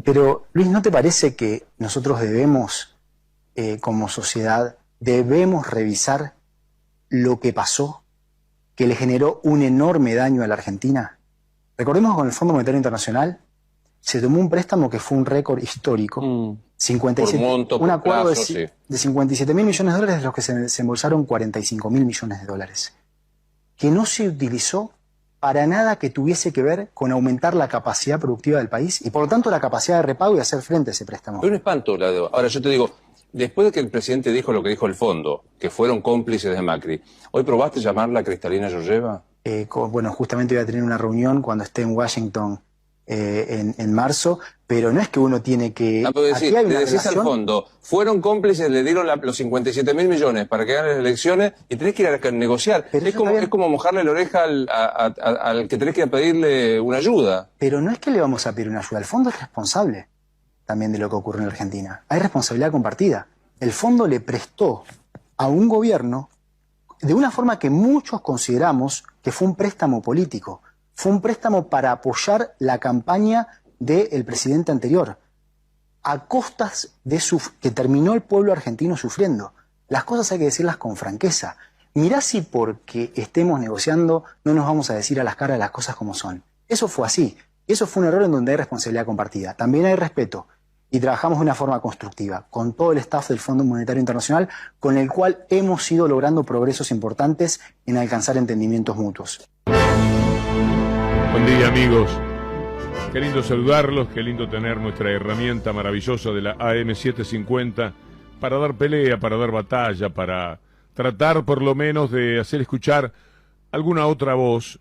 Pero, Luis, ¿no te parece que nosotros debemos, como sociedad, debemos revisar lo que pasó, que le generó un enorme daño a la Argentina? Recordemos que con el Fondo Monetario Internacional se tomó un préstamo que fue un récord histórico. 57, por monto, un por acuerdo plazo, de 57.000 millones de dólares, de los que se embolsaron 45.000 millones de dólares, que no se utilizó para nada que tuviese que ver con aumentar la capacidad productiva del país y por lo tanto la capacidad de repago y hacer frente a ese préstamo. Es un espanto la deuda. Ahora yo te digo, después de que el presidente dijo lo que dijo el fondo, que fueron cómplices de Macri, ¿hoy probaste llamarla Cristalina Georgieva? Bueno, justamente voy a tener una reunión cuando esté en Washington en marzo, pero no es que uno tiene que... No, pero aquí hay le una decís relación... al fondo, fueron cómplices, le dieron los 57.000 millones para que hagan las elecciones y tenés que ir a negociar. Es como mojarle la oreja al que tenés que ir a pedirle una ayuda. Pero no es que le vamos a pedir una ayuda, el fondo es responsable también de lo que ocurre en Argentina. Hay responsabilidad compartida. El fondo le prestó a un gobierno de una forma que muchos consideramos que fue un préstamo político. Fue un préstamo para apoyar la campaña del presidente anterior, a costas de que terminó el pueblo argentino sufriendo. Las cosas hay que decirlas con franqueza. Mirá si porque estemos negociando no nos vamos a decir a las caras las cosas como son. Eso fue así. Eso fue un error en donde hay responsabilidad compartida. También hay respeto. Y trabajamos de una forma constructiva, con todo el staff del Fondo Monetario Internacional, con el cual hemos ido logrando progresos importantes en alcanzar entendimientos mutuos. Buen día, amigos. Qué lindo saludarlos, qué lindo tener nuestra herramienta maravillosa de la AM750 para dar pelea, para dar batalla, para tratar por lo menos de hacer escuchar alguna otra voz,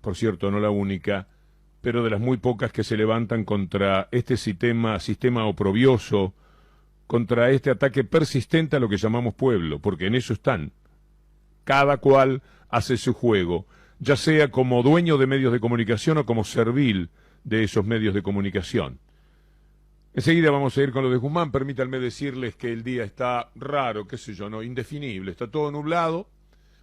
por cierto, no la única, pero de las muy pocas que se levantan contra este sistema oprobioso, contra este ataque persistente a lo que llamamos pueblo, porque en eso están. Cada cual hace su juego, ya sea como dueño de medios de comunicación o como servil de esos medios de comunicación. Enseguida vamos a ir con lo de Guzmán. Permítanme decirles que el día está raro, qué sé yo, no, indefinible, está todo nublado,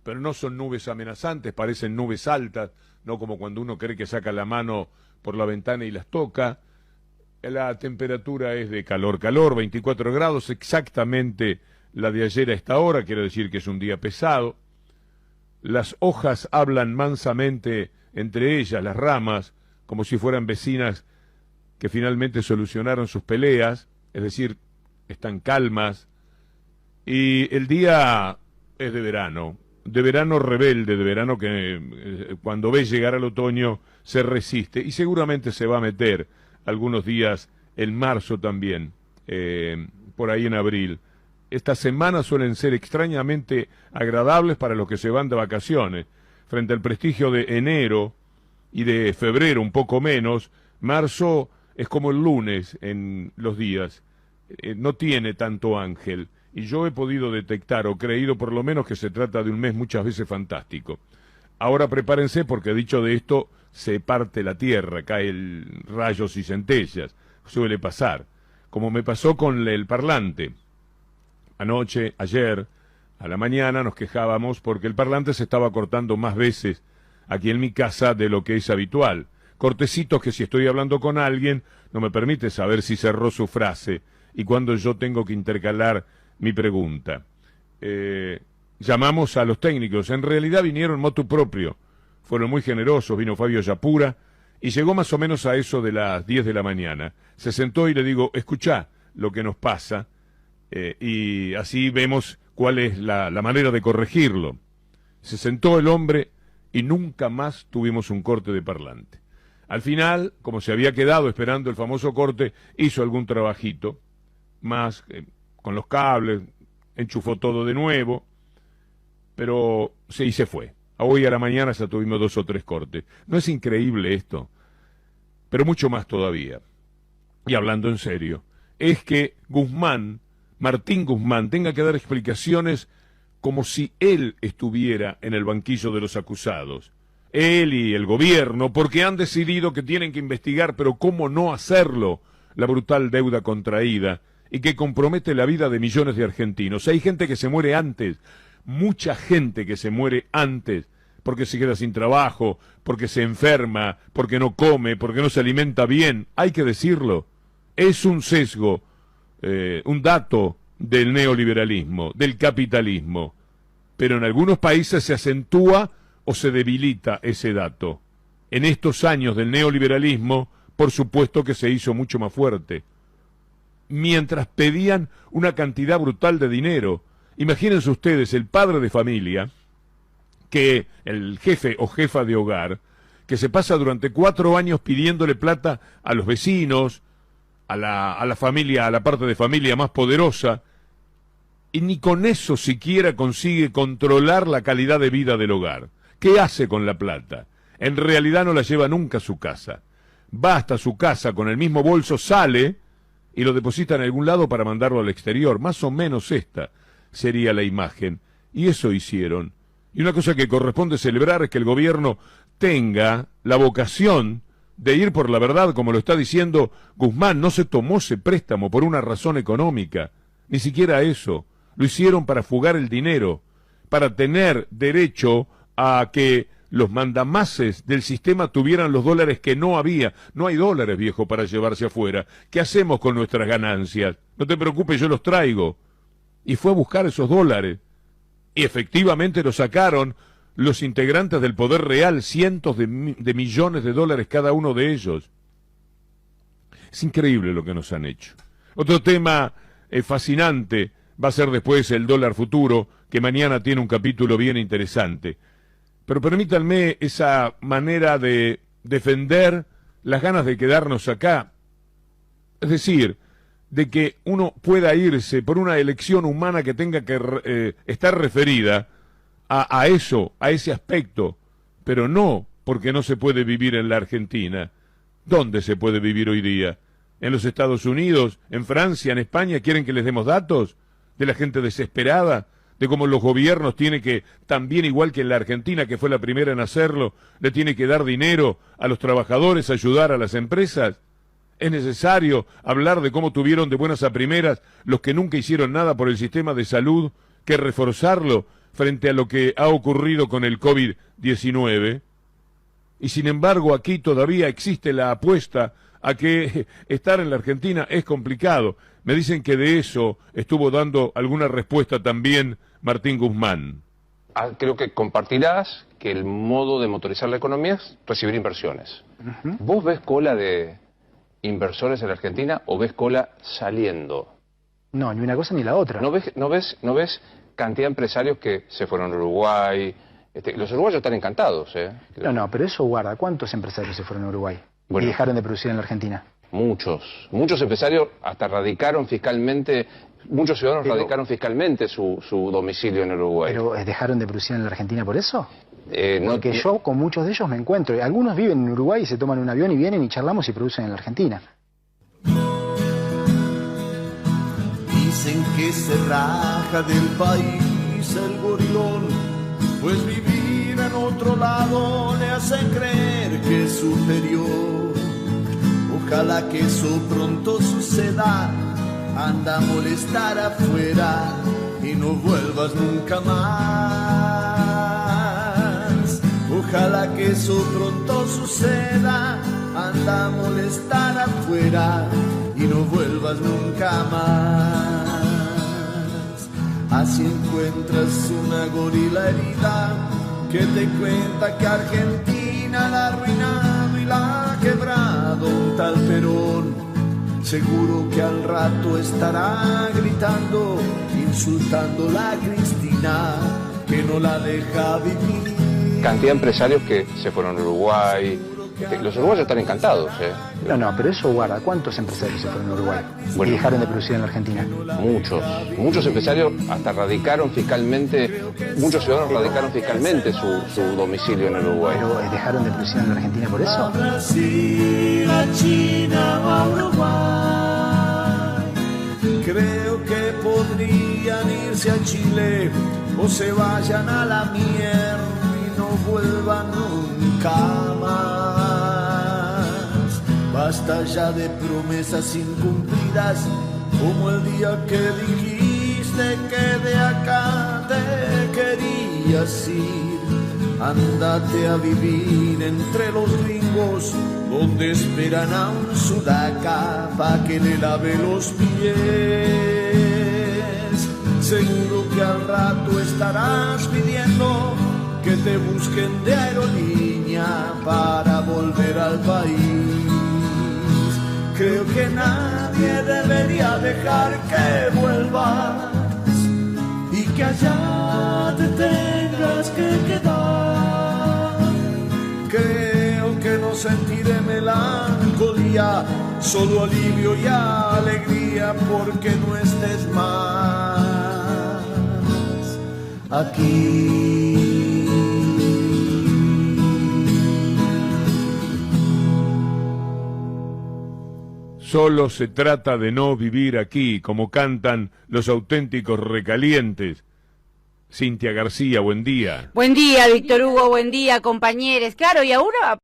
pero no son nubes amenazantes, parecen nubes altas, no como cuando uno cree que saca la mano por la ventana y las toca. La temperatura es de calor, 24 grados, exactamente la de ayer a esta hora, quiero decir que es un día pesado. Las hojas hablan mansamente entre ellas, las ramas, como si fueran vecinas que finalmente solucionaron sus peleas, es decir, están calmas. Y el día es de verano rebelde, de verano que cuando ve llegar al otoño se resiste y seguramente se va a meter algunos días en marzo también, por ahí en abril. Estas semanas suelen ser extrañamente agradables para los que se van de vacaciones. Frente al prestigio de enero y de febrero un poco menos, marzo es como el lunes en los días. No tiene tanto ángel. Y yo he podido detectar, o creído por lo menos, que se trata de un mes muchas veces fantástico. Ahora prepárense porque dicho de esto, se parte la tierra, caen rayos y centellas. Suele pasar. Como me pasó con el parlante. Anoche, ayer, a la mañana nos quejábamos porque el parlante se estaba cortando más veces aquí en mi casa de lo que es habitual. Cortecitos que si estoy hablando con alguien no me permite saber si cerró su frase y cuando yo tengo que intercalar mi pregunta. Llamamos a los técnicos, en realidad vinieron motu propio, fueron muy generosos, vino Fabio Yapura y llegó más o menos a eso de las 10 de la mañana. Se sentó y le digo, escuchá lo que nos pasa y así vemos cuál es la manera de corregirlo. Se sentó el hombre y nunca más tuvimos un corte de parlante. Al final, como se había quedado esperando el famoso corte, hizo algún trabajito más con los cables, enchufó todo de nuevo, pero sí, se fue. Hoy a la mañana ya tuvimos 2 o 3 cortes. ¿No es increíble esto? Pero mucho más todavía. Y hablando en serio, es que Martín Guzmán, tenga que dar explicaciones como si él estuviera en el banquillo de los acusados. Él y el gobierno, porque han decidido que tienen que investigar, pero ¿cómo no hacerlo? La brutal deuda contraída y que compromete la vida de millones de argentinos. Hay gente que se muere antes, mucha gente que se muere antes, porque se queda sin trabajo, porque se enferma, porque no come, porque no se alimenta bien. Hay que decirlo. es un sesgo, un dato del neoliberalismo, del capitalismo, pero en algunos países se acentúa o se debilita ese dato. En estos años del neoliberalismo, por supuesto que se hizo mucho más fuerte. Mientras pedían una cantidad brutal de dinero. Imagínense ustedes el padre de familia, que el jefe o jefa de hogar, que se pasa durante 4 años pidiéndole plata a los vecinos, a la familia, a la parte de familia más poderosa, y ni con eso siquiera consigue controlar la calidad de vida del hogar. ¿Qué hace con la plata? En realidad no la lleva nunca a su casa. Va hasta su casa con el mismo bolso, sale y lo deposita en algún lado para mandarlo al exterior. Más o menos esta sería la imagen. Y eso hicieron. Y una cosa que corresponde celebrar es que el gobierno tenga la vocación de ir por la verdad, como lo está diciendo Guzmán. No se tomó ese préstamo por una razón económica, ni siquiera eso. Lo hicieron para fugar el dinero, para tener derecho a que los mandamases del sistema tuvieran los dólares que no había. No hay dólares, viejo, para llevarse afuera. ¿Qué hacemos con nuestras ganancias? No te preocupes, yo los traigo. Y fue a buscar esos dólares. Y efectivamente lo sacaron los integrantes del poder real, cientos de millones de dólares cada uno de ellos. Es increíble lo que nos han hecho. Otro tema fascinante va a ser después el dólar futuro, que mañana tiene un capítulo bien interesante. Pero permítanme esa manera de defender las ganas de quedarnos acá. Es decir, de que uno pueda irse por una elección humana que tenga que estar referida a eso, a ese aspecto, pero no porque no se puede vivir en la Argentina. ¿Dónde se puede vivir hoy día? ¿En los Estados Unidos? ¿En Francia? ¿En España? ¿Quieren que les demos datos de la gente desesperada? De cómo los gobiernos tienen que, también igual que en la Argentina, que fue la primera en hacerlo, le tiene que dar dinero a los trabajadores, ayudar a las empresas. Es necesario hablar de cómo tuvieron de buenas a primeras los que nunca hicieron nada por el sistema de salud, que reforzarlo frente a lo que ha ocurrido con el COVID-19. Y sin embargo aquí todavía existe la apuesta a que estar en la Argentina es complicado. Me dicen que de eso estuvo dando alguna respuesta también Martín Guzmán. Creo que compartirás que el modo de motorizar la economía es recibir inversiones. ¿Vos ves cola de inversores en la Argentina o ves cola saliendo? No, ni una cosa ni la otra. ¿No ves cantidad de empresarios que se fueron a Uruguay? Los uruguayos están encantados, ¿eh? No, pero eso guarda. ¿Cuántos empresarios se fueron a Uruguay y dejaron de producir en la Argentina? Muchos empresarios hasta radicaron fiscalmente, muchos ciudadanos radicaron fiscalmente su domicilio en Uruguay. ¿Pero dejaron de producir en la Argentina por eso? Porque no, yo con muchos de ellos me encuentro. Algunos viven en Uruguay y se toman un avión y vienen y charlamos y producen en la Argentina. Dicen que se raja del país el gorilón, pues vivir en otro lado le hace creer que es superior. Ojalá que eso pronto suceda, anda a molestar afuera y no vuelvas nunca más. Ojalá que eso pronto suceda, anda a molestar afuera y no vuelvas nunca más. Así encuentras una gorila herida que te cuenta que Argentina la ha arruinado y la ha quebrado un tal Perón. Seguro que al rato estará gritando, insultando a Cristina, que no la deja vivir. Cantidad de empresarios que se fueron a Uruguay. Los uruguayos están encantados, ¿eh? No, pero eso guarda. ¿Cuántos empresarios se fueron a Uruguay y dejaron de producir en la Argentina? Muchos empresarios hasta radicaron fiscalmente, muchos ciudadanos radicaron fiscalmente su domicilio en Uruguay. ¿Pero dejaron de producir en la Argentina por eso? A Brasil, a China o a Uruguay. Creo que podrían irse a Chile o se vayan a la mierda y no vuelvan nunca más. Basta ya de promesas incumplidas, como el día que dijiste que de acá te querías ir. Ándate a vivir entre los gringos, donde esperan a un sudaca pa' que le lave los pies. Seguro que al rato estarás pidiendo que te busquen de aerolínea para volver al país. Creo que nadie debería dejar que vuelvas y que allá te tengas que quedar. Creo que no sentiré melancolía, solo alivio y alegría porque no estés más aquí. Solo se trata de no vivir aquí, como cantan los auténticos recalientes. Cintia García, buen día. Buen día, Víctor Hugo, buen día, compañeros. Claro, y ahora